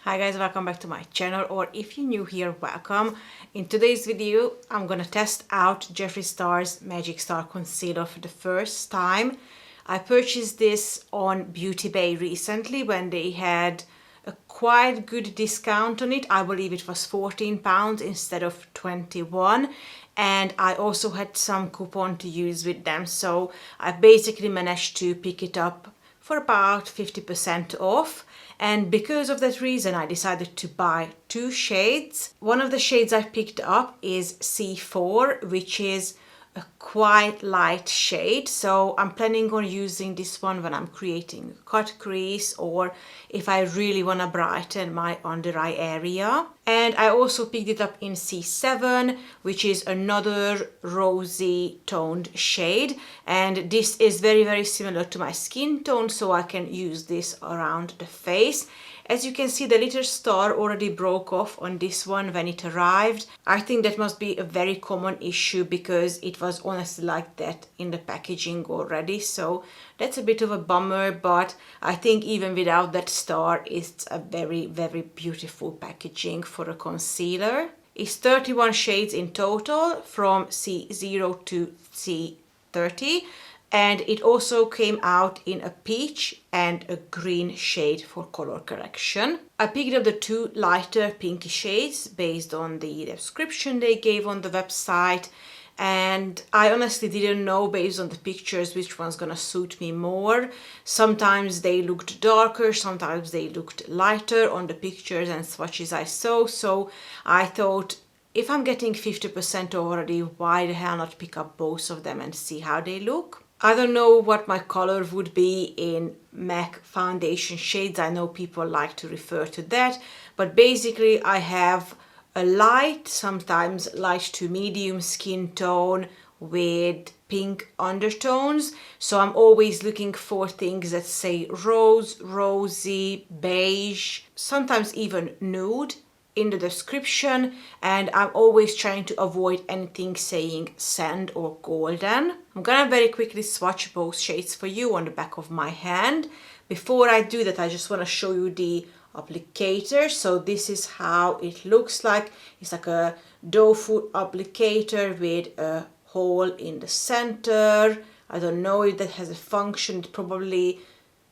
Hi guys, welcome back to my channel, or if you're new here, welcome. In today's video, I'm gonna test out Jeffree Star's Magic Star Concealer for the first time. I purchased this on Beautybay recently when they had a quite good discount on it. I believe it was £14 instead of 21, and I also had some coupon to use with them, so I basically managed to pick it up for about 50% off. And because of that reason, I decided to buy two shades. One of the shades I picked up is C4, which is a quite light shade. So I'm planning on using this one when I'm creating a cut crease or if I really want to brighten my under eye area. And I also picked it up in C7, which is another rosy toned shade. And this is very similar to my skin tone, so I can use this around the face. As you can see, the little star already broke off on this one when it arrived. I think that must be a very common issue because it was honestly like that in the packaging already. So that's a bit of a bummer, but I think even without that star, it's a very beautiful packaging for a concealer. It's 31 shades in total from C0 to C30. And it also came out in a peach and a green shade for color correction. I picked up the two lighter pinky shades based on the description they gave on the website. And I honestly didn't know based on the pictures which one's gonna suit me more. Sometimes they looked darker, sometimes they looked lighter on the pictures and swatches I saw. So I thought, if I'm getting 50% already, why the hell not pick up both of them and see how they look? I don't know what my color would be in MAC foundation shades. I know people like to refer to that, but basically I have a light, sometimes light to medium skin tone with pink undertones. So I'm always looking for things that say rose, rosy, beige, sometimes even nude in the description, and I'm always trying to avoid anything saying sand or golden. I'm gonna very quickly swatch both shades for you on the back of my hand. Before I do that, I just want to show you the applicator. So this is how it looks like. It's like a doe foot applicator with a hole in the center. I don't know if that has a function. It probably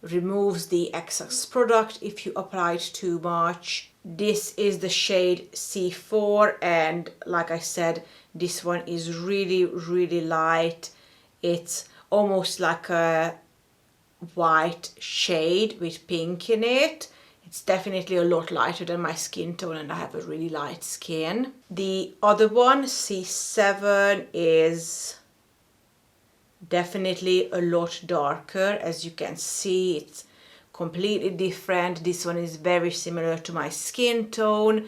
removes the excess product if you apply it too much. This is the shade C4, and like I said, this one is really light. It's almost like a white shade with pink in it. It's definitely a lot lighter than my skin tone, and I have a really light skin. The other one, C7, is definitely a lot darker. As you can see, it's completely different. This one is very similar to my skin tone.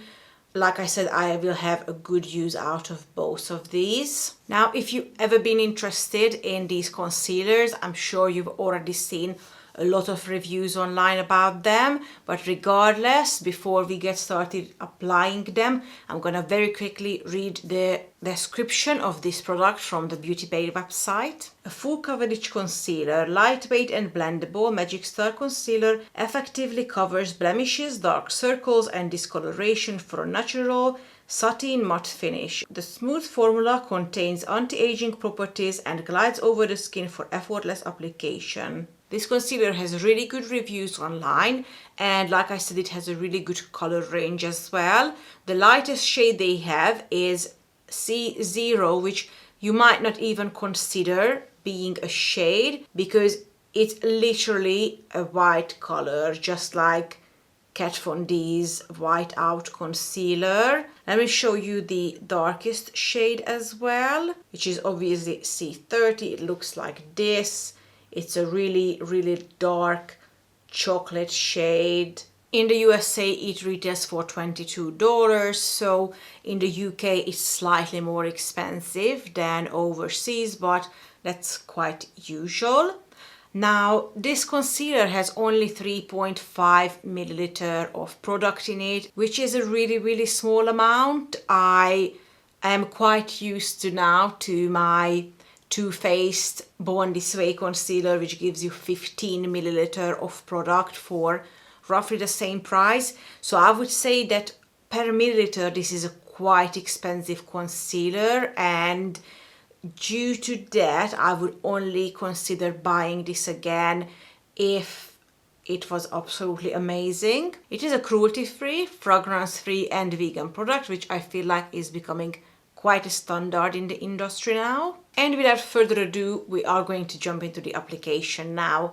Like I said, I will have a good use out of both of these. Now, if you've ever been interested in these concealers, I'm sure you've already seen a lot of reviews online about them, but regardless, before we get started applying them, I'm gonna very quickly read the description of this product from the Beautybay website. A full coverage concealer, lightweight and blendable, Magic Star Concealer effectively covers blemishes, dark circles and discoloration for a natural satin matte finish. The smooth formula contains anti-aging properties and glides over the skin for effortless application. This concealer has really good reviews online, and like I said, it has a really good color range as well. The lightest shade they have is C0, which you might not even consider being a shade because it's literally a white color, just like Kat Von D's White Out Concealer. Let me show you the darkest shade as well, which is obviously C30. It looks like this. It's a really dark chocolate shade. In the USA, it retails for $22, so in the UK, it's slightly more expensive than overseas, but that's quite usual. Now, this concealer has only 3.5 milliliter of product in it, which is a really small amount. I am quite used to now to my Too Faced Born This Way concealer, which gives you 15 milliliter of product for roughly the same price. So I would say that per milliliter this is a quite expensive concealer, and due to that I would only consider buying this again if it was absolutely amazing. It is a cruelty-free, fragrance-free and vegan product, which I feel like is becoming quite a standard in the industry now. And without further ado, we are going to jump into the application now.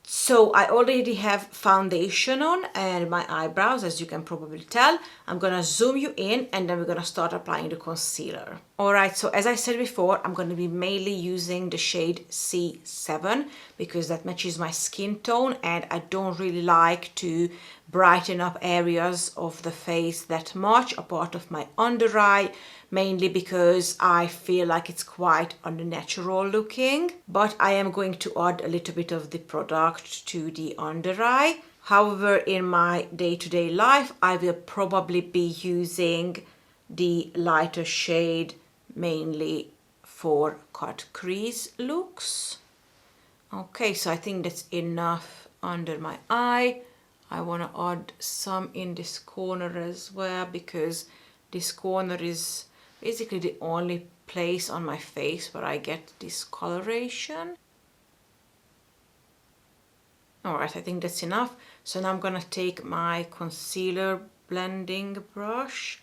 So I already have foundation on and my eyebrows, as you can probably tell. I'm gonna zoom you in and then we're gonna start applying the concealer. Alright, so as I said before, I'm gonna be mainly using the shade C7 because that matches my skin tone, and I don't really like to brighten up areas of the face that much, a part of my under eye, mainly because I feel like it's quite unnatural looking. But I am going to add a little bit of the product to the under eye. However, in my day-to-day life, I will probably be using the lighter shade mainly for cut crease looks. Okay, so I think that's enough under my eye. I want to add some in this corner as well, because this corner is basically the only place on my face where I get this coloration. Alright, I think that's enough. So now I'm gonna take my concealer blending brush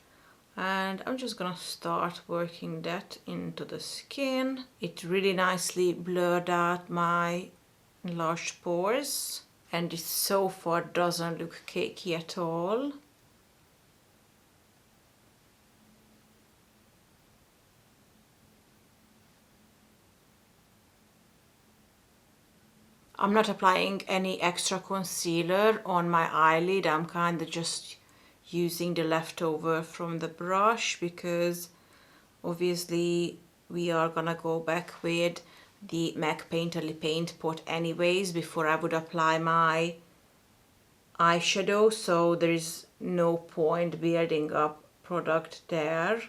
and I'm just gonna start working that into the skin. It really nicely blurred out my enlarged pores, and it so far doesn't look cakey at all. I'm not applying any extra concealer on my eyelid. I'm kind of just using the leftover from the brush because obviously we are gonna go back with the MAC Painterly paint pot anyways before I would apply my eyeshadow, so there is no point building up product there.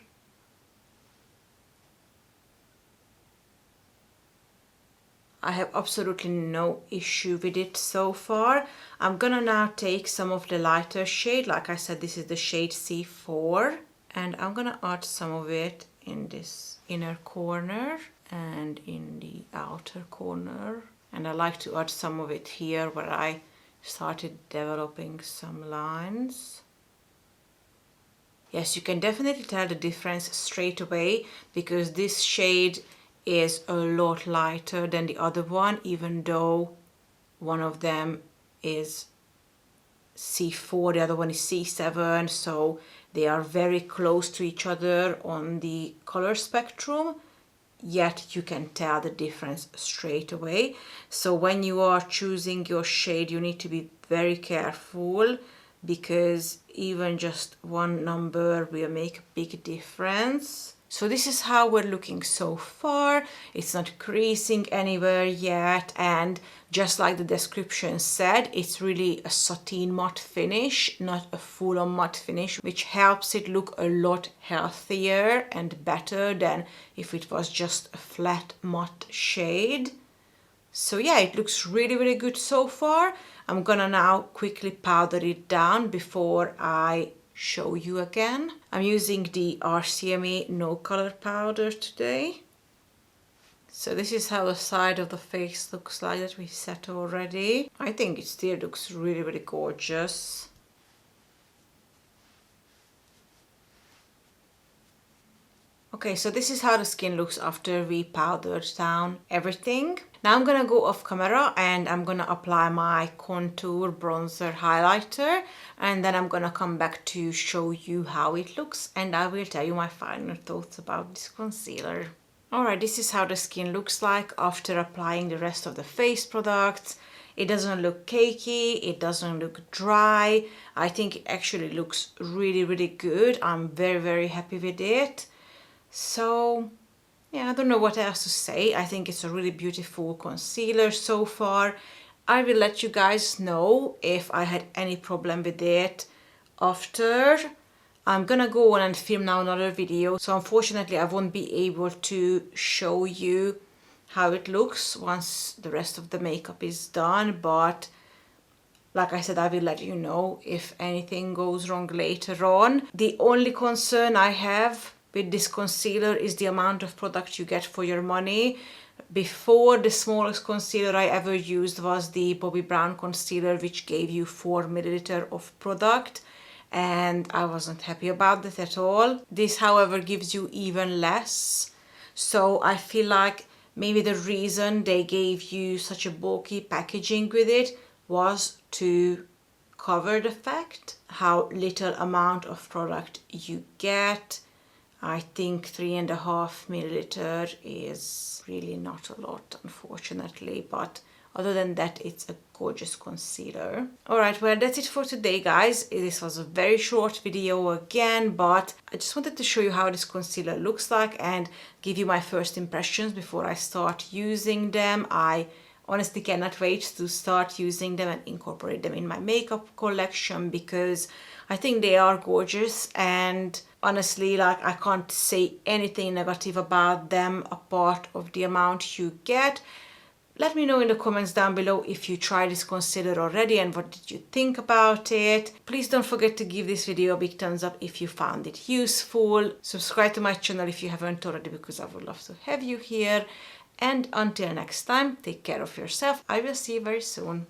I have absolutely no issue with it so far. I'm gonna now take some of the lighter shade, like I said, this is the shade C4, and I'm gonna add some of it in this inner corner and in the outer corner. And I like to add some of it here where I started developing some lines. Yes, you can definitely tell the difference straight away because this shade is a lot lighter than the other one, even though one of them is C4, the other one is C7, so they are very close to each other on the color spectrum, yet you can tell the difference straight away. So when you are choosing your shade, you need to be very careful because even just one number will make a big difference. So this is how we're looking so far. It's not creasing anywhere yet, and just like the description said, it's really a sateen matte finish, not a full-on matte finish, which helps it look a lot healthier and better than if it was just a flat matte shade. So yeah, it looks really, really good so far. I'm gonna now quickly powder it down before I show you again. I'm using the RCMA No Color Powder today. So this is how the side of the face looks like that we set already. I think it still looks really, really gorgeous. Okay, so this is how the skin looks after we powdered down everything. Now I'm gonna go off camera and I'm gonna apply my contour bronzer highlighter, and then I'm gonna come back to show you how it looks, and I will tell you my final thoughts about this concealer. Alright, this is how the skin looks like after applying the rest of the face products. It doesn't look cakey, it doesn't look dry. I think it actually looks really, really good. I'm very, very happy with it. So yeah, I don't know what else to say. I think it's a really beautiful concealer so far. I will let you guys know if I had any problem with it after. I'm gonna go on and film now another video, so unfortunately I won't be able to show you how it looks once the rest of the makeup is done, but like I said, I will let you know if anything goes wrong later on. The only concern I have with this concealer is the amount of product you get for your money. Before, the smallest concealer I ever used was the Bobbi Brown concealer, which gave you 4 milliliter of product, and I wasn't happy about that at all. This, however, gives you even less. So I feel like maybe the reason they gave you such a bulky packaging with it was to cover the fact how little amount of product you get. I think 3.5 milliliter is really not a lot, unfortunately, but other than that, it's a gorgeous concealer. Alright, well, that's it for today, guys. This was a very short video again, but I just wanted to show you how this concealer looks like and give you my first impressions before I start using them. I honestly cannot wait to start using them and incorporate them in my makeup collection because I think they are gorgeous, and honestly, like, I can't say anything negative about them apart of the amount you get. Let me know in the comments down below if you tried this concealer already and what did you think about it. Please don't forget to give this video a big thumbs up if you found it useful. Subscribe to my channel if you haven't already, because I would love to have you here. And until next time, take care of yourself. I will see you very soon.